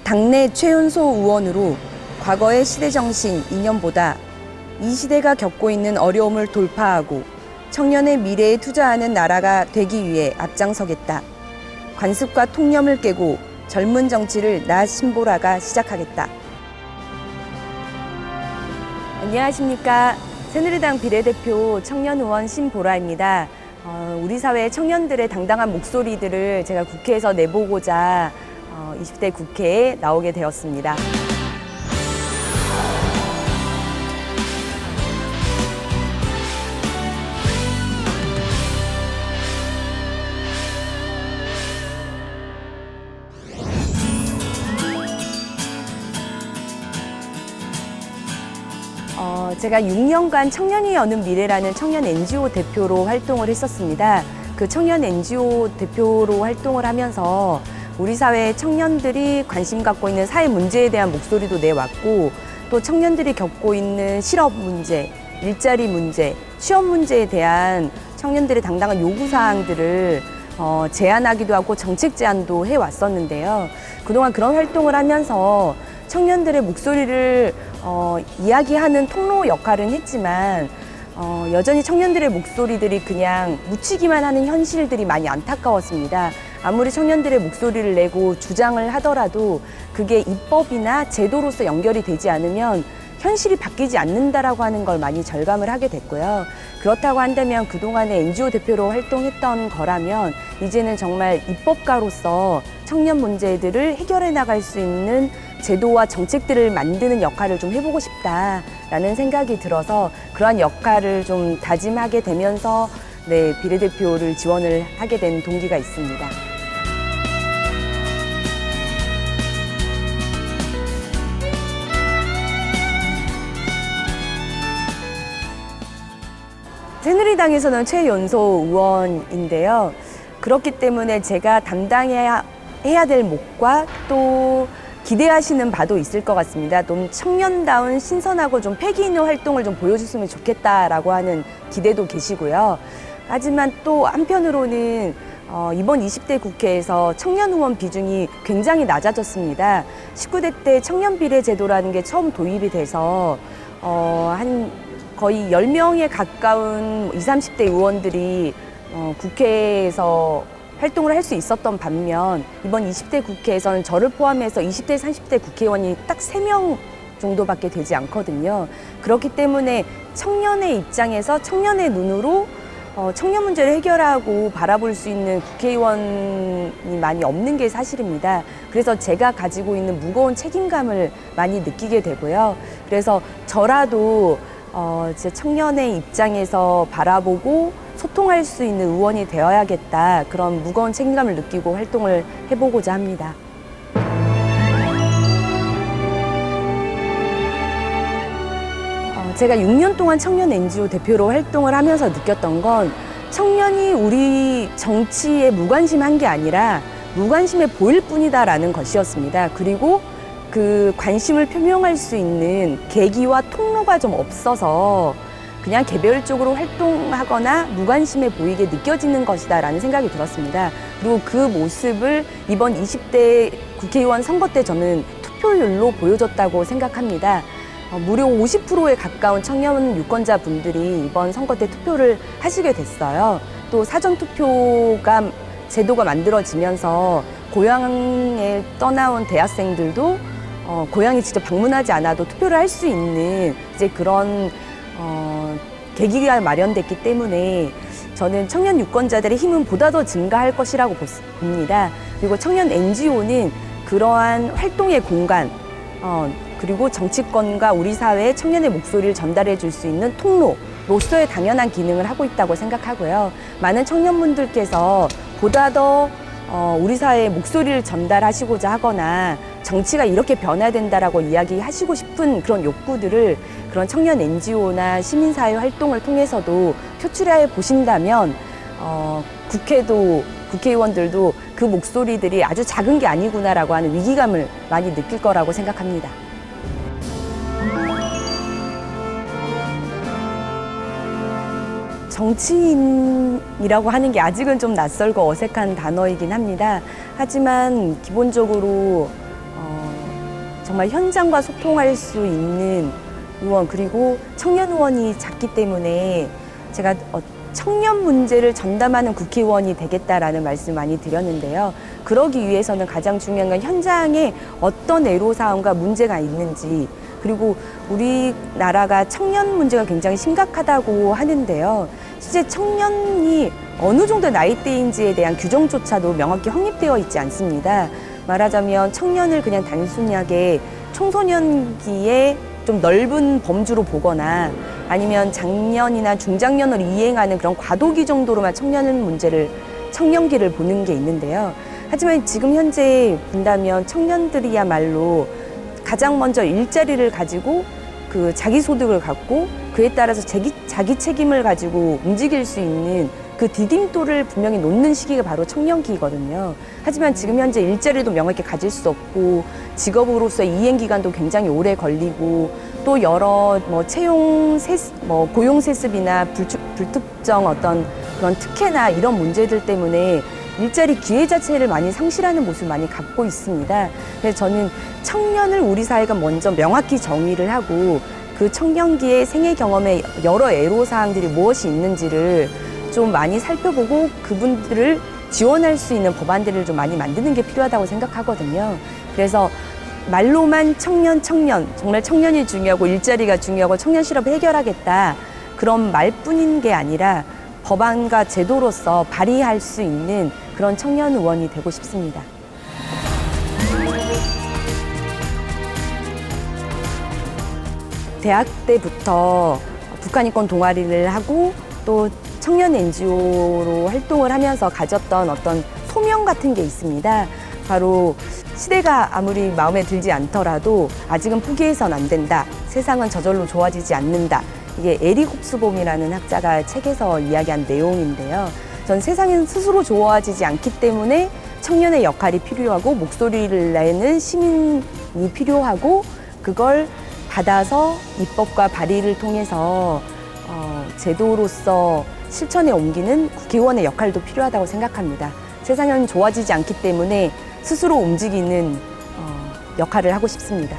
당내 최연소 의원으로 과거의 시대정신 이념보다 이 시대가 겪고 있는 어려움을 돌파하고 청년의 미래에 투자하는 나라가 되기 위해 앞장서겠다. 관습과 통념을 깨고 젊은 정치를 나 신보라가 시작하겠다. 안녕하십니까. 새누리당 비례대표 청년의원 신보라입니다. 우리 사회 청년들의 당당한 목소리들을 제가 국회에서 내보고자 20대 국회에 나오게 되었습니다. 제가 6년간 청년이 여는 미래라는 청년 NGO 대표로 활동을 했었습니다. 그 청년 NGO 대표로 활동을 하면서 우리 사회 청년들이 관심 갖고 있는 사회 문제에 대한 목소리도 내왔고, 또 청년들이 겪고 있는 실업 문제, 일자리 문제, 취업 문제에 대한 청년들의 당당한 요구사항들을 제안하기도 하고 정책 제안도 해왔었는데요. 그동안 그런 활동을 하면서 청년들의 목소리를 이야기하는 통로 역할은 했지만 여전히 청년들의 목소리들이 그냥 묻히기만 하는 현실들이 많이 안타까웠습니다. 아무리 청년들의 목소리를 내고 주장을 하더라도 그게 입법이나 제도로서 연결이 되지 않으면 현실이 바뀌지 않는다라고 하는 걸 많이 절감을 하게 됐고요. 그렇다고 한다면 그동안에 NGO 대표로 활동했던 거라면 이제는 정말 입법가로서 청년 문제들을 해결해 나갈 수 있는 제도와 정책들을 만드는 역할을 좀 해보고 싶다라는 생각이 들어서 그러한 역할을 좀 다짐하게 되면서 비례대표를 지원을 하게 된 동기가 있습니다. 새누리당에서는 최연소 의원인데요. 그렇기 때문에 제가 담당해야 될 몫과 또 기대하시는 바도 있을 것 같습니다. 좀 청년다운 신선하고 좀 패기 있는 활동을 좀 보여줬으면 좋겠다라고 하는 기대도 계시고요. 하지만 또 한편으로는 이번 20대 국회에서 청년 의원 비중이 굉장히 낮아졌습니다. 19대 때 청년 비례 제도라는 게 처음 도입이 돼서 거의 10명에 가까운 20, 30대 의원들이 국회에서 활동을 할 수 있었던 반면 이번 20대 국회에서는 저를 포함해서 20대, 30대 국회의원이 딱 3명 정도밖에 되지 않거든요. 그렇기 때문에 청년의 입장에서 청년의 눈으로 청년 문제를 해결하고 바라볼 수 있는 국회의원이 많이 없는 게 사실입니다. 그래서 제가 가지고 있는 무거운 책임감을 많이 느끼게 되고요. 그래서 저라도 제 청년의 입장에서 바라보고 소통할 수 있는 의원이 되어야겠다, 그런 무거운 책임감을 느끼고 활동을 해보고자 합니다. 제가 6년 동안 청년 NGO 대표로 활동을 하면서 느꼈던 건 청년이 우리 정치에 무관심한 게 아니라 무관심해 보일 뿐이다라는 것이었습니다. 그리고 그 관심을 표명할 수 있는 계기와 통로가 좀 없어서 그냥 개별적으로 활동하거나 무관심해 보이게 느껴지는 것이다라는 생각이 들었습니다. 그리고 그 모습을 이번 20대 국회의원 선거 때 저는 투표율로 보여줬다고 생각합니다. 무려 50%에 가까운 청년 유권자분들이 이번 선거 때 투표를 하시게 됐어요. 또 사전투표가 제도가 만들어지면서 고향에 떠나온 대학생들도 고향에 직접 방문하지 않아도 투표를 할 수 있는 이제 그런 계기가 마련됐기 때문에 저는 청년 유권자들의 힘은 보다 더 증가할 것이라고 봅니다. 그리고 청년 NGO는 그러한 활동의 공간, 그리고 정치권과 우리 사회의 청년의 목소리를 전달해 줄 수 있는 통로로서의 당연한 기능을 하고 있다고 생각하고요. 많은 청년분들께서 보다 더 우리 사회의 목소리를 전달하시고자 하거나 정치가 이렇게 변화된다라고 이야기하시고 싶은 그런 욕구들을 그런 청년 NGO나 시민사회 활동을 통해서도 표출해 보신다면 국회의원들도 그 목소리들이 아주 작은 게 아니구나라고 하는 위기감을 많이 느낄 거라고 생각합니다. 정치인이라고 하는 게 아직은 좀 낯설고 어색한 단어이긴 합니다. 하지만 기본적으로 정말 현장과 소통할 수 있는 의원, 그리고 청년 의원이 작기 때문에 제가 청년 문제를 전담하는 국회의원이 되겠다라는 말씀 많이 드렸는데요. 그러기 위해서는 가장 중요한 건 현장에 어떤 애로사항과 문제가 있는지, 그리고 우리나라가 청년 문제가 굉장히 심각하다고 하는데요. 실제 청년이 어느 정도 나이대인지에 대한 규정조차도 명확히 확립되어 있지 않습니다. 말하자면 청년을 그냥 단순하게 청소년기에 좀 넓은 범주로 보거나 아니면 장년이나 중장년을 이행하는 그런 과도기 정도로만 청년기를 보는 게 있는데요. 하지만 지금 현재 본다면 청년들이야말로 가장 먼저 일자리를 가지고 그 자기 소득을 갖고 그에 따라서 자기 책임을 가지고 움직일 수 있는 그 디딤돌을 분명히 놓는 시기가 바로 청년기거든요. 하지만 지금 현재 일자리도 명확히 가질 수 없고 직업으로서의 이행 기간도 굉장히 오래 걸리고 또 여러 고용 세습이나 불특정 어떤 그런 특혜나 이런 문제들 때문에 일자리 기회 자체를 많이 상실하는 모습을 많이 갖고 있습니다. 그래서 저는 청년을 우리 사회가 먼저 명확히 정의를 하고 그 청년기의 생애 경험에 여러 애로사항들이 무엇이 있는지를 좀 많이 살펴보고 그분들을 지원할 수 있는 법안들을 좀 많이 만드는 게 필요하다고 생각하거든요. 그래서 말로만 청년, 정말 청년이 중요하고 일자리가 중요하고 청년 실업을 해결하겠다 그런 말뿐인 게 아니라 법안과 제도로서 발의할 수 있는 그런 청년 의원이 되고 싶습니다. 대학 때부터 북한인권 동아리를 하고 또 청년 NGO로 활동을 하면서 가졌던 어떤 소명 같은 게 있습니다. 바로 시대가 아무리 마음에 들지 않더라도 아직은 포기해선 안 된다. 세상은 저절로 좋아지지 않는다. 이게 에릭 홉스봄이라는 학자가 책에서 이야기한 내용인데요. 전 세상은 스스로 좋아지지 않기 때문에 청년의 역할이 필요하고 목소리를 내는 시민이 필요하고 그걸 받아서 입법과 발의를 통해서 제도로서 실천에 옮기는 국회의원의 역할도 필요하다고 생각합니다. 세상은 좋아지지 않기 때문에 스스로 움직이는 역할을 하고 싶습니다.